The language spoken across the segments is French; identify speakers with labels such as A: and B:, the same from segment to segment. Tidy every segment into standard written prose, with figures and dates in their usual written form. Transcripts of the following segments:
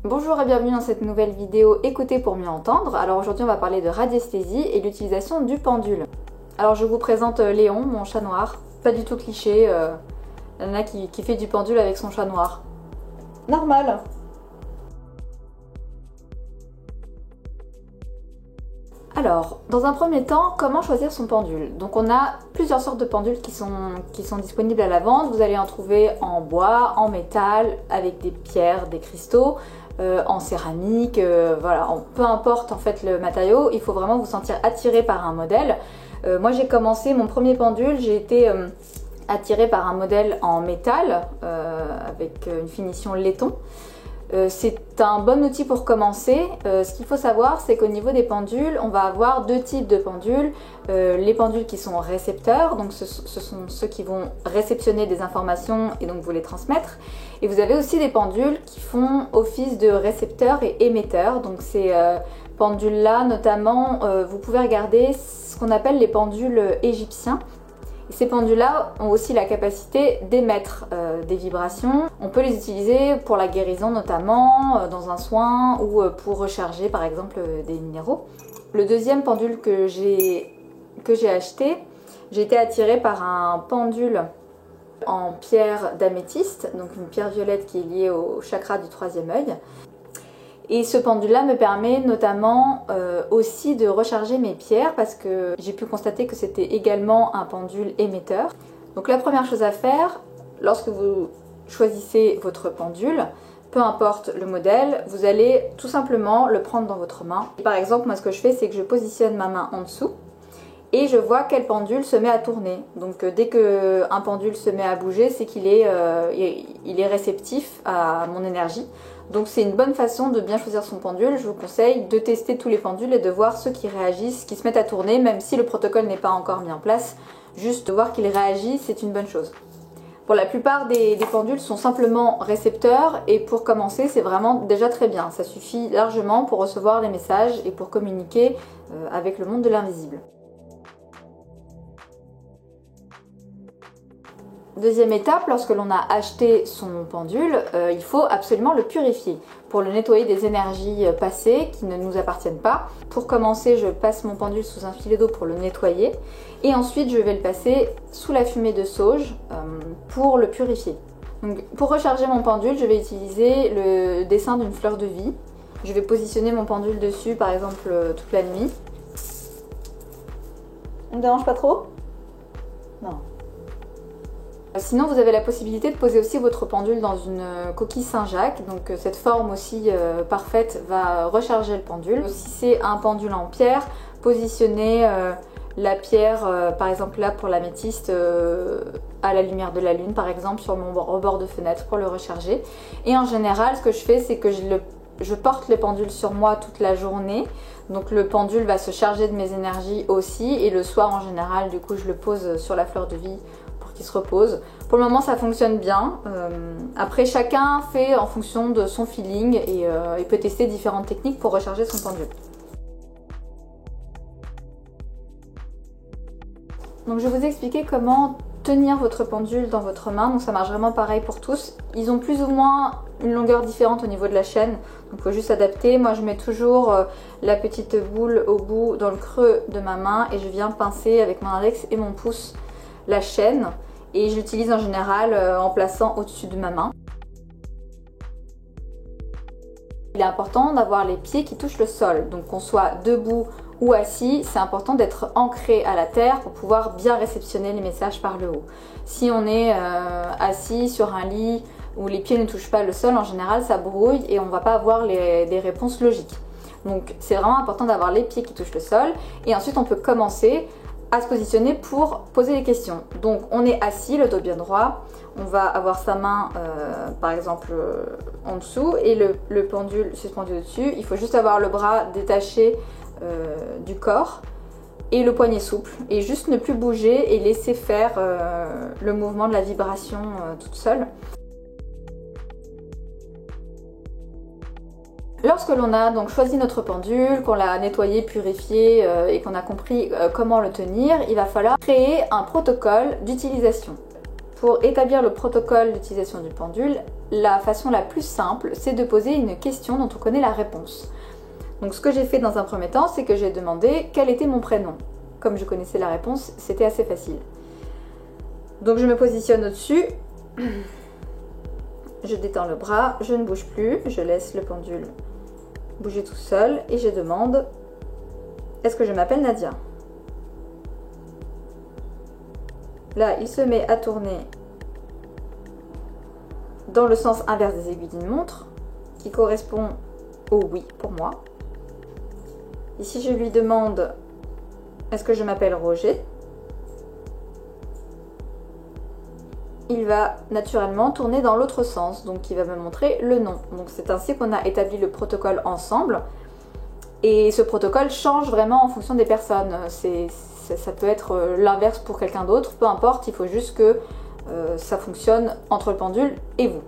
A: Bonjour et bienvenue dans cette nouvelle vidéo Écoutez pour mieux entendre. Alors aujourd'hui on va parler de radiesthésie et l'utilisation du pendule. Alors je vous présente Léon, mon chat noir. Pas du tout cliché, la nana qui fait du pendule avec son chat noir. Normal. Alors, dans un premier temps, comment choisir son pendule? Donc on a plusieurs sortes de pendules qui sont disponibles à la vente. Vous allez en trouver en bois, en métal, avec des pierres, des cristaux, en céramique, voilà, peu importe en fait le matériau, il faut vraiment vous sentir attiré par un modèle. Moi j'ai commencé mon premier pendule, j'ai été attirée par un modèle en métal, avec une finition laiton. C'est un bon outil pour commencer. Ce qu'il faut savoir, c'est qu'au niveau des pendules, on va avoir deux types de pendules. Les pendules qui sont récepteurs, donc ce sont ceux qui vont réceptionner des informations et donc vous les transmettre. Et vous avez aussi des pendules qui font office de récepteurs et émetteurs. Donc ces pendules-là, notamment, vous pouvez regarder ce qu'on appelle les pendules égyptiens. Ces pendules-là ont aussi la capacité d'émettre des vibrations. On peut les utiliser pour la guérison notamment, dans un soin ou pour recharger par exemple des minéraux. Le deuxième pendule que j'ai acheté, j'ai été attirée par un pendule en pierre d'améthyste, donc une pierre violette qui est liée au chakra du troisième œil. Et ce pendule-là me permet notamment aussi de recharger mes pierres parce que j'ai pu constater que c'était également un pendule émetteur. Donc la première chose à faire, lorsque vous choisissez votre pendule, peu importe le modèle, vous allez tout simplement le prendre dans votre main. Par exemple, moi ce que je fais, c'est que je positionne ma main en dessous et je vois quel pendule se met à tourner. Donc dès qu'un pendule se met à bouger, c'est qu'il est, réceptif à mon énergie. Donc c'est une bonne façon de bien choisir son pendule. Je vous conseille de tester tous les pendules et de voir ceux qui réagissent, qui se mettent à tourner, même si le protocole n'est pas encore mis en place. Juste de voir qu'ils réagissent, c'est une bonne chose. Pour la plupart des pendules sont simplement récepteurs et pour commencer, c'est vraiment déjà très bien. Ça suffit largement pour recevoir des messages et pour communiquer avec le monde de l'invisible. Deuxième étape, lorsque l'on a acheté son pendule, il faut absolument le purifier pour le nettoyer des énergies passées qui ne nous appartiennent pas. Pour commencer, je passe mon pendule sous un filet d'eau pour le nettoyer et ensuite je vais le passer sous la fumée de sauge pour le purifier. Donc, pour recharger mon pendule, je vais utiliser le dessin d'une fleur de vie. Je vais positionner mon pendule dessus par exemple toute la nuit. Ça ne dérange pas trop? Non. Sinon, vous avez la possibilité de poser aussi votre pendule dans une coquille Saint-Jacques. Donc cette forme aussi parfaite va recharger le pendule. Si c'est un pendule en pierre, positionnez la pierre, par exemple là pour l'améthyste, à la lumière de la lune par exemple, sur mon rebord de fenêtre pour le recharger. Et en général, ce que je fais, c'est que je porte le pendule sur moi toute la journée. Donc le pendule va se charger de mes énergies aussi. Et le soir en général, du coup, je le pose sur la fleur de vie qui se repose. Pour le moment ça fonctionne bien. Après chacun fait en fonction de son feeling et il peut tester différentes techniques pour recharger son pendule. Donc je vais vous expliquer comment tenir votre pendule dans votre main. Donc ça marche vraiment pareil pour tous. Ils ont plus ou moins une longueur différente au niveau de la chaîne. Donc il faut juste s'adapter. Moi je mets toujours la petite boule au bout dans le creux de ma main et je viens pincer avec mon index et mon pouce la chaîne et je l'utilise en général en plaçant au-dessus de ma main. Il est important d'avoir les pieds qui touchent le sol, donc qu'on soit debout ou assis, c'est important d'être ancré à la terre pour pouvoir bien réceptionner les messages par le haut. Si on est assis sur un lit où les pieds ne touchent pas le sol, en général ça brouille et on ne va pas avoir des réponses logiques. Donc c'est vraiment important d'avoir les pieds qui touchent le sol et ensuite on peut commencer à se positionner pour poser les questions. Donc on est assis, le dos bien droit, on va avoir sa main par exemple en dessous et le pendule suspendu au-dessus. Il faut juste avoir le bras détaché du corps et le poignet souple et juste ne plus bouger et laisser faire le mouvement de la vibration toute seule. Lorsque l'on a donc choisi notre pendule, qu'on l'a nettoyé, purifié et qu'on a compris comment le tenir, il va falloir créer un protocole d'utilisation. Pour établir le protocole d'utilisation du pendule, la façon la plus simple, c'est de poser une question dont on connaît la réponse. Donc ce que j'ai fait dans un premier temps, c'est que j'ai demandé quel était mon prénom. Comme je connaissais la réponse, c'était assez facile. Donc je me positionne au-dessus, je détends le bras, je ne bouge plus, je laisse le pendule bouger tout seul et je demande « Est-ce que je m'appelle Nadia ?» Là, il se met à tourner dans le sens inverse des aiguilles d'une montre, qui correspond au oui pour moi. Ici, je lui demande « Est-ce que je m'appelle Roger ?» Il va naturellement tourner dans l'autre sens, donc il va me montrer le nom. Donc c'est ainsi qu'on a établi le protocole ensemble. Et ce protocole change vraiment en fonction des personnes. Ça peut être l'inverse pour quelqu'un d'autre, peu importe, il faut juste que ça fonctionne entre le pendule et vous.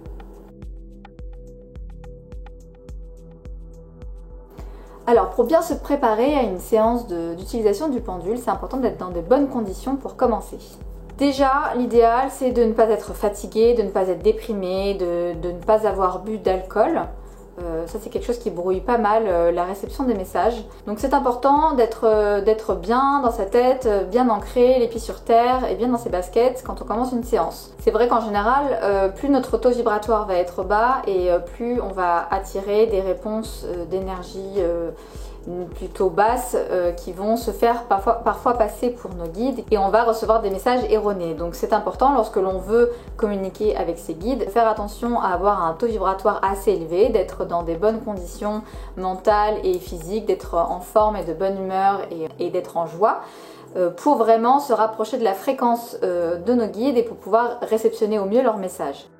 A: Alors pour bien se préparer à une séance d'utilisation du pendule, c'est important d'être dans de bonnes conditions pour commencer. Déjà, l'idéal c'est de ne pas être fatigué, de ne pas être déprimé, de ne pas avoir bu d'alcool. Ça c'est quelque chose qui brouille pas mal la réception des messages. Donc c'est important d'être bien dans sa tête, bien ancré, les pieds sur terre et bien dans ses baskets quand on commence une séance. C'est vrai qu'en général, plus notre taux vibratoire va être bas et plus on va attirer des réponses d'énergie plutôt basses qui vont se faire parfois passer pour nos guides et on va recevoir des messages erronés. Donc c'est important lorsque l'on veut communiquer avec ses guides, de faire attention à avoir un taux vibratoire assez élevé, d'être dans des bonnes conditions mentales et physiques, d'être en forme et de bonne humeur et d'être en joie pour vraiment se rapprocher de la fréquence de nos guides et pour pouvoir réceptionner au mieux leurs messages.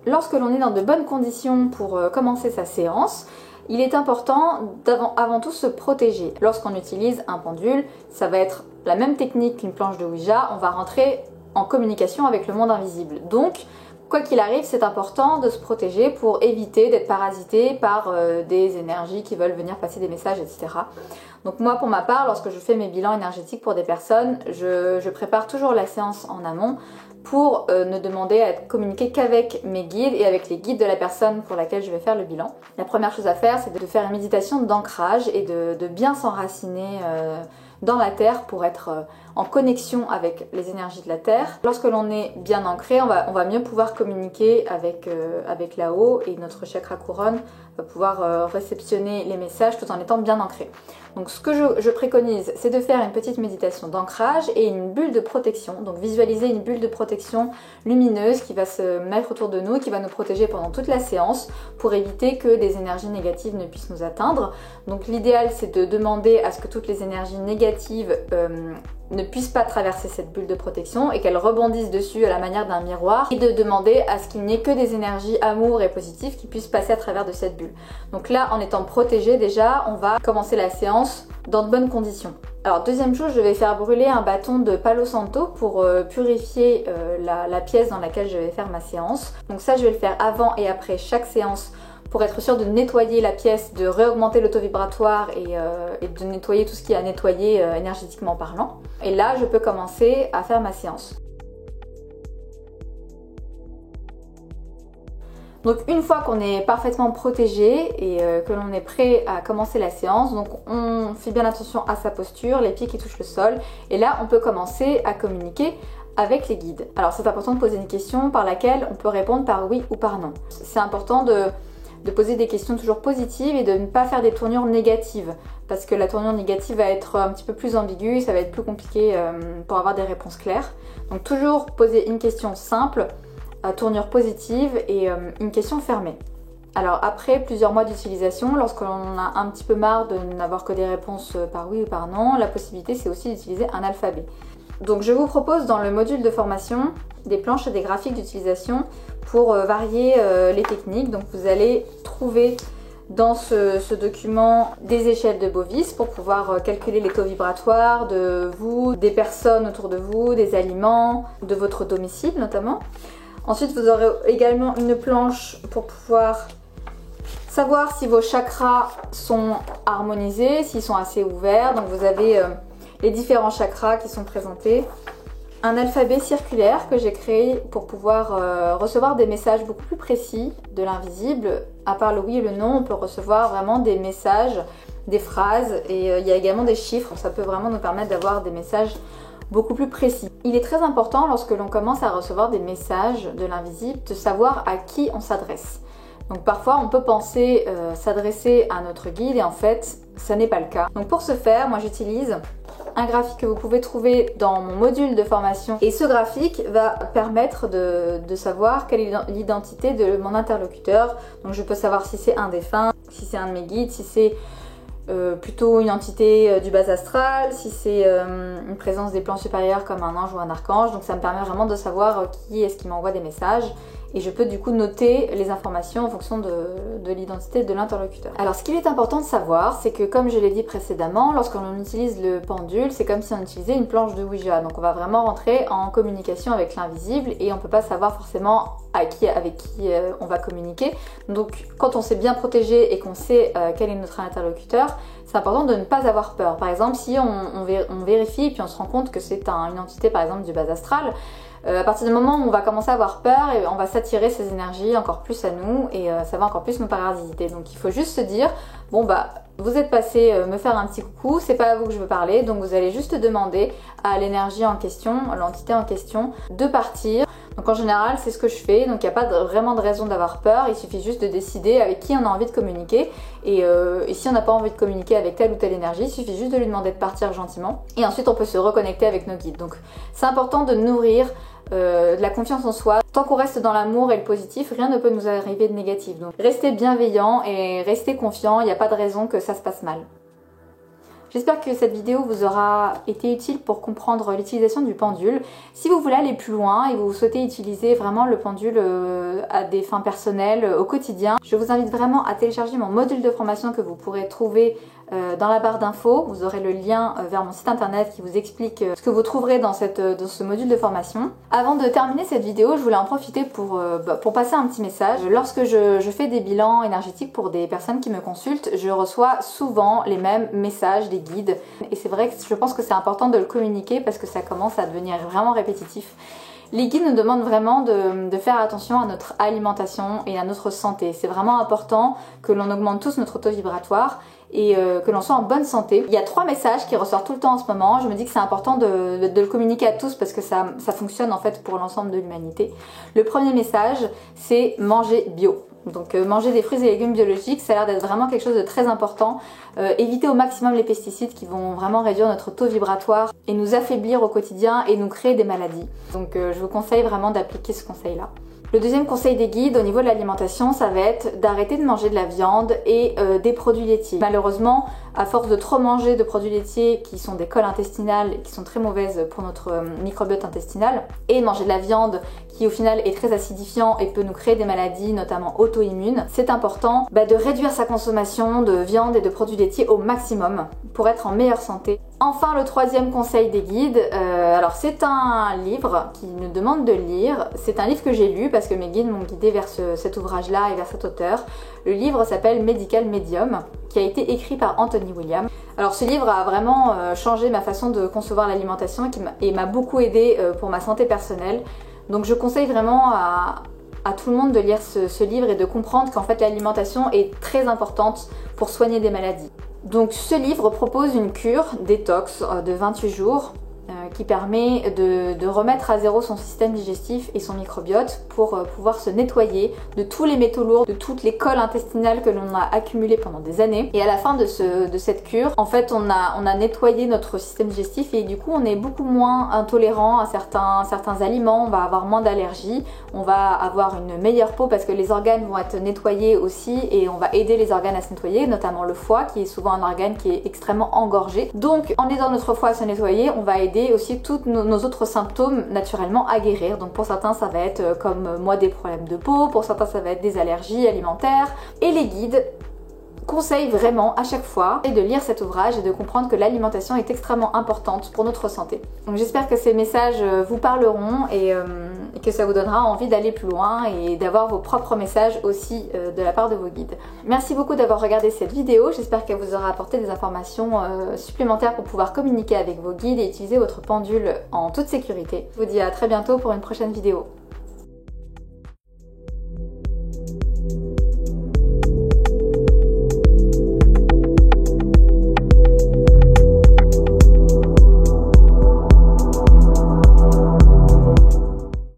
A: Lorsque l'on est dans de bonnes conditions pour commencer sa séance, il est important avant tout se protéger. Lorsqu'on utilise un pendule, ça va être la même technique qu'une planche de Ouija, on va rentrer en communication avec le monde invisible. Donc, quoi qu'il arrive, c'est important de se protéger pour éviter d'être parasité par des énergies qui veulent venir passer des messages, etc. Donc moi, pour ma part, lorsque je fais mes bilans énergétiques pour des personnes, je prépare toujours la séance en amont pour ne demander à être communiqué qu'avec mes guides et avec les guides de la personne pour laquelle je vais faire le bilan. La première chose à faire, c'est de faire une méditation d'ancrage et de bien s'enraciner dans la terre pour être en connexion avec les énergies de la terre. Lorsque l'on est bien ancré, on va mieux pouvoir communiquer avec là-haut et notre chakra couronne va pouvoir réceptionner les messages tout en étant bien ancré. Donc ce que je préconise, c'est de faire une petite méditation d'ancrage et une bulle de protection. Donc visualiser une bulle de protection lumineuse qui va se mettre autour de nous, qui va nous protéger pendant toute la séance pour éviter que des énergies négatives ne puissent nous atteindre. Donc l'idéal, c'est de demander à ce que toutes les énergies négatives ne puissent pas traverser cette bulle de protection et qu'elles rebondissent dessus à la manière d'un miroir et de demander à ce qu'il n'y ait que des énergies amour et positives qui puissent passer à travers de cette bulle. Donc là, en étant protégé déjà, on va commencer la séance dans de bonnes conditions. Alors deuxième chose, je vais faire brûler un bâton de Palo Santo pour purifier la pièce dans laquelle je vais faire ma séance. Donc ça, je vais le faire avant et après chaque séance pour être sûr de nettoyer la pièce, de réaugmenter le taux vibratoire et de nettoyer tout ce qui est à nettoyer énergétiquement parlant. Et là, je peux commencer à faire ma séance. Donc une fois qu'on est parfaitement protégé et que l'on est prêt à commencer la séance, donc on fait bien attention à sa posture, les pieds qui touchent le sol, et là on peut commencer à communiquer avec les guides. Alors c'est important de poser une question par laquelle on peut répondre par oui ou par non. C'est important de poser des questions toujours positives et de ne pas faire des tournures négatives parce que la tournure négative va être un petit peu plus ambiguë et ça va être plus compliqué pour avoir des réponses claires. Donc toujours poser une question simple, tournure positive et une question fermée. Alors après plusieurs mois d'utilisation, lorsque l'on a un petit peu marre de n'avoir que des réponses par oui ou par non, la possibilité c'est aussi d'utiliser un alphabet. Donc je vous propose dans le module de formation des planches et des graphiques d'utilisation pour varier les techniques. Donc vous allez trouver dans ce document des échelles de Bovis pour pouvoir calculer les taux vibratoires de vous, des personnes autour de vous, des aliments, de votre domicile notamment. Ensuite vous aurez également une planche pour pouvoir savoir si vos chakras sont harmonisés, s'ils sont assez ouverts. Donc vous avez les différents chakras qui sont présentés. un alphabet circulaire que j'ai créé pour pouvoir recevoir des messages beaucoup plus précis de l'invisible. À part le oui et le non, on peut recevoir vraiment des messages, des phrases et il y a également des chiffres. Ça peut vraiment nous permettre d'avoir des messages beaucoup plus précis. Il est très important lorsque l'on commence à recevoir des messages de l'invisible de savoir à qui on s'adresse. Donc parfois on peut penser s'adresser à notre guide et en fait ça n'est pas le cas. Donc pour ce faire, moi j'utilise un graphique que vous pouvez trouver dans mon module de formation et ce graphique va permettre de savoir quelle est l'identité de mon interlocuteur. Donc je peux savoir si c'est un défunt, si c'est un de mes guides, si c'est plutôt une entité du bas astral, si c'est une présence des plans supérieurs comme un ange ou un archange. Donc ça me permet vraiment de savoir qui est-ce qui m'envoie des messages et je peux du coup noter les informations en fonction de l'identité de l'interlocuteur. Alors ce qu'il est important de savoir, c'est que comme je l'ai dit précédemment, lorsqu'on utilise le pendule, c'est comme si on utilisait une planche de Ouija. Donc on va vraiment rentrer en communication avec l'invisible et on ne peut pas savoir forcément avec qui on va communiquer. Donc quand on s'est bien protégé et qu'on sait quel est notre interlocuteur, c'est important de ne pas avoir peur. Par exemple, si on vérifie et puis on se rend compte que c'est une entité par exemple du bas astral, à partir du moment où on va commencer à avoir peur, et on va s'attirer ces énergies encore plus à nous et ça va encore plus nous parasiter. Donc il faut juste se dire, bon bah vous êtes passé me faire un petit coucou, c'est pas à vous que je veux parler, donc vous allez juste demander à l'énergie en question, à l'entité en question, de partir. Donc en général c'est ce que je fais, donc il n'y a pas vraiment de raison d'avoir peur, il suffit juste de décider avec qui on a envie de communiquer et si on n'a pas envie de communiquer avec telle ou telle énergie, il suffit juste de lui demander de partir gentiment et ensuite on peut se reconnecter avec nos guides. Donc c'est important de nourrir de la confiance en soi. Tant qu'on reste dans l'amour et le positif, rien ne peut nous arriver de négatif. Donc restez bienveillant et restez confiant, il n'y a pas de raison que ça se passe mal. J'espère que cette vidéo vous aura été utile pour comprendre l'utilisation du pendule. Si vous voulez aller plus loin et vous souhaitez utiliser vraiment le pendule à des fins personnelles au quotidien, je vous invite vraiment à télécharger mon module de formation que vous pourrez trouver dans la barre d'infos. Vous aurez le lien vers mon site internet qui vous explique ce que vous trouverez dans ce module de formation. Avant de terminer cette vidéo, je voulais en profiter pour passer un petit message. Lorsque je fais des bilans énergétiques pour des personnes qui me consultent, je reçois souvent les mêmes messages des guides. Et c'est vrai que je pense que c'est important de le communiquer parce que ça commence à devenir vraiment répétitif. Les guides nous demandent vraiment de faire attention à notre alimentation et à notre santé. C'est vraiment important que l'on augmente tous notre taux vibratoire et que l'on soit en bonne santé. Il y a 3 messages qui ressortent tout le temps en ce moment. Je me dis que c'est important de le communiquer à tous parce que ça fonctionne en fait pour l'ensemble de l'humanité. Le premier message, c'est manger bio. Donc manger des fruits et légumes biologiques, ça a l'air d'être vraiment quelque chose de très important. Éviter au maximum les pesticides qui vont vraiment réduire notre taux vibratoire et nous affaiblir au quotidien et nous créer des maladies. Donc je vous conseille vraiment d'appliquer ce conseil-là. Le deuxième conseil des guides au niveau de l'alimentation, ça va être d'arrêter de manger de la viande et des produits laitiers. Malheureusement, à force de trop manger de produits laitiers qui sont des colles intestinales et qui sont très mauvaises pour notre microbiote intestinal, et manger de la viande qui au final est très acidifiant et peut nous créer des maladies, notamment auto-immunes, c'est important de réduire sa consommation de viande et de produits laitiers au maximum pour être en meilleure santé. Enfin, le troisième conseil des guides, alors c'est un livre qui nous demande de lire. C'est un livre que j'ai lu parce que mes guides m'ont guidé vers cet ouvrage-là et vers cet auteur. Le livre s'appelle Medical Medium, qui a été écrit par Anthony Williams. Alors ce livre a vraiment changé ma façon de concevoir l'alimentation et m'a beaucoup aidé pour ma santé personnelle. Donc je conseille vraiment à tout le monde de lire ce livre et de comprendre qu'en fait l'alimentation est très importante pour soigner des maladies. Donc ce livre propose une cure détox de 28 jours qui permet de remettre à zéro son système digestif et son microbiote pour pouvoir se nettoyer de tous les métaux lourds, de toutes les colles intestinales que l'on a accumulées pendant des années. Et à la fin de cette cure, en fait on a nettoyé notre système digestif et du coup on est beaucoup moins intolérant à certains aliments, on va avoir moins d'allergies, on va avoir une meilleure peau parce que les organes vont être nettoyés aussi et on va aider les organes à se nettoyer, notamment le foie qui est souvent un organe qui est extrêmement engorgé. Donc en aidant notre foie à se nettoyer, on va aider aussi tous nos autres symptômes naturellement à guérir. Donc pour certains ça va être comme moi des problèmes de peau, pour certains ça va être des allergies alimentaires. Et les guides conseillent vraiment à chaque fois de lire cet ouvrage et de comprendre que l'alimentation est extrêmement importante pour notre santé. Donc j'espère que ces messages vous parleront et que ça vous donnera envie d'aller plus loin et d'avoir vos propres messages aussi de la part de vos guides. Merci beaucoup d'avoir regardé cette vidéo, j'espère qu'elle vous aura apporté des informations supplémentaires pour pouvoir communiquer avec vos guides et utiliser votre pendule en toute sécurité. Je vous dis à très bientôt pour une prochaine vidéo.